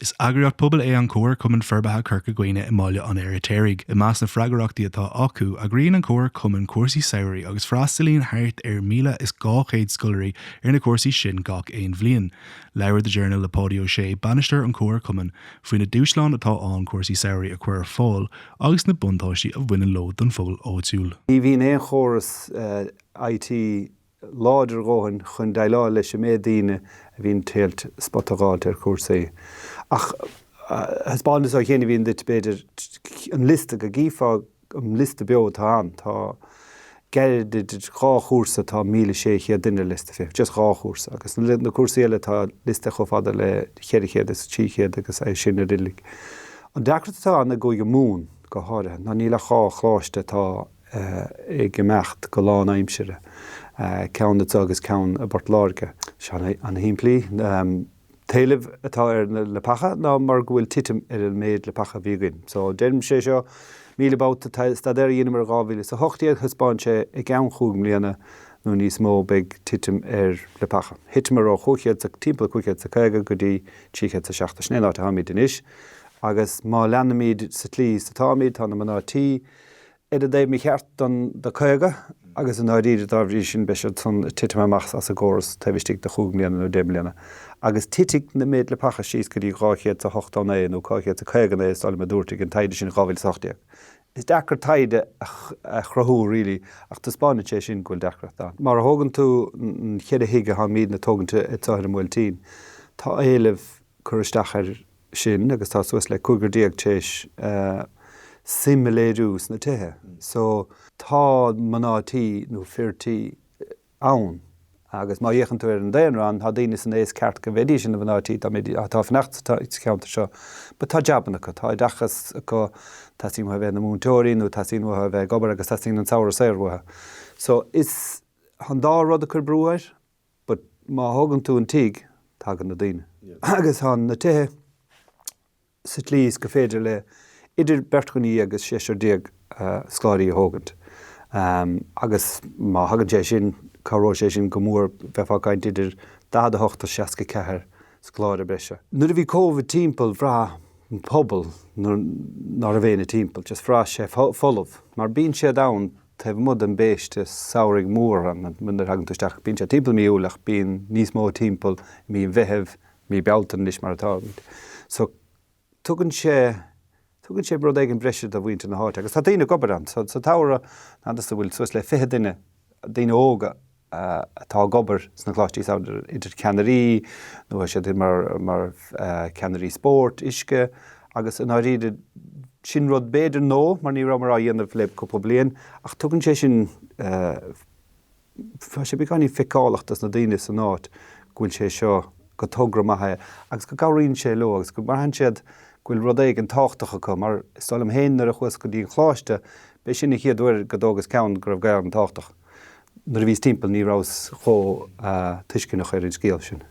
Is agriocht pobl an Comharchumann Chorca Dhuibhne mBaile an Fheirtéaraigh. I meas na freagarachtaí atá acu, agriíonn an Comharchumann chúrsaí samhraí agus bhfreastalóidh thart mBaile is 200 scoláirí na chúrsaí sin gach aon bhliain. Leabhar de journal le Páidí Ó Sé banisteir an Comharchumann faoin na dúshláin atá an chúrsaí samhraí a chuir fáil agus na buntáistí a bhaineann lód don fóil óitiúil. Ní bhíon éon chóras IT láidir róhan chun dailá leis a médaine a bhíon téalt spotagáil ar chúrsaí. Ach, hespáin is a chéine bhíon dit beidir an liste go gífá an liste beo tá an, tá gead rá chúrsa tá 1,600 duine liste fih, just rá chúrsa, agus na chúrsaí eile tá liste cho fada le 400 is 300 agus é sin a rilig. An deacrat tá na go mún go háire, na níla chláiste tá gComecht go lán aimsire, ceann agus ceann a bort láirge. Se an himplí, Taileh atá na leapacha ná mar bhfuil titim an méid leapacha bhíogainn. So déirm sé seo míle bouta stadéir dhéanam ar 2,000 sa 8 thuspáin sé i gceann chúg mbliana nó níos mó beag titim ar leapacha. Hitimar ó chuchéad sa timppla chuchéad sa 50 go dtí 30 sa 60 snéad áit haid inis. Agus má leanamíd sa tlí sa táimid tá na manátí idir déh mí cheart don do 50 agus an áiríad dábhrí sin be tún titim amach as a gcóras taobhistí de chúg mbliana nó 10 mbliana. Agus titig na méid leapacha síos go dtí 200 sa 8 nó 200 sa 50 stáil me dúirtigh an taide sin 2,000. Is deachar taide a chrathú rilí ach tá spáinne sé sin ghfuil deachrat tá. Mar a thugann tú an chead hiige ha míad na tógannta i táir mhiltín. Tá éileamh chuiristeachar sin agus tá suas le cúgurdíag téis simléadús na tithe. So tá manátí nó firtí ann. Agus má dhéchan tú ar an déan ran, tá daoine san ééis ceart go bhéidí sin na bhanátí tá fanacht ceanta seo. Ba tá deabanna go, tá dachas go tasín a bheith na múntóirí nó tasín a bheith gobar agus tasín an saoir saoirmhathe. So is an dá rud a chur brúir, but má thugann tú an tiig tágan na daoine. Agus an na tithe sa tlís go féidir le idir bertchaní agus 6 scoláirí a thugant. Agus má hagann sé sin carró sé sin go mór bheitfágáint idir 68 scoláire breise. Nuair a bhí COVID timppel bhrá an pobl nar a bhéine timppel, just bhrá sé folamh. Mar bíonn sé dán taobh mud an béiste samhraí mór an munar hagann túisteach. Bíonn sé timppel míúlach, bíonn níos mó timppel mí bheadh, mí bealtain leis mar atá. So tugann sé brod ag an breise a bhainte na háit. Agus tá daoine gobar an, so tára ná bhfuil suas le 50 daoine óga atá gobar sna chláistí idir ceannairí, nó sé mar ceannairí sport, isce, agus an áiríide sin rud béidir nó, mar ní ra mar á dhéanamh le cúpla bliain, ach tugann sé sin sé beáinní ficálacht as na daoine san áit gúil sé seo go tugra maithe, agus go gabhraíonn sé leo, agus go mar han siad gúil rud éig an táchtacha go, mar stálam héin ar a chuas go dtí an chláiste, be sin chéad dúir go dógus ceann go raibh gair an táchtach. Nuair a bhís timppel ní rás cho tuiscinnach ar an scéal sin.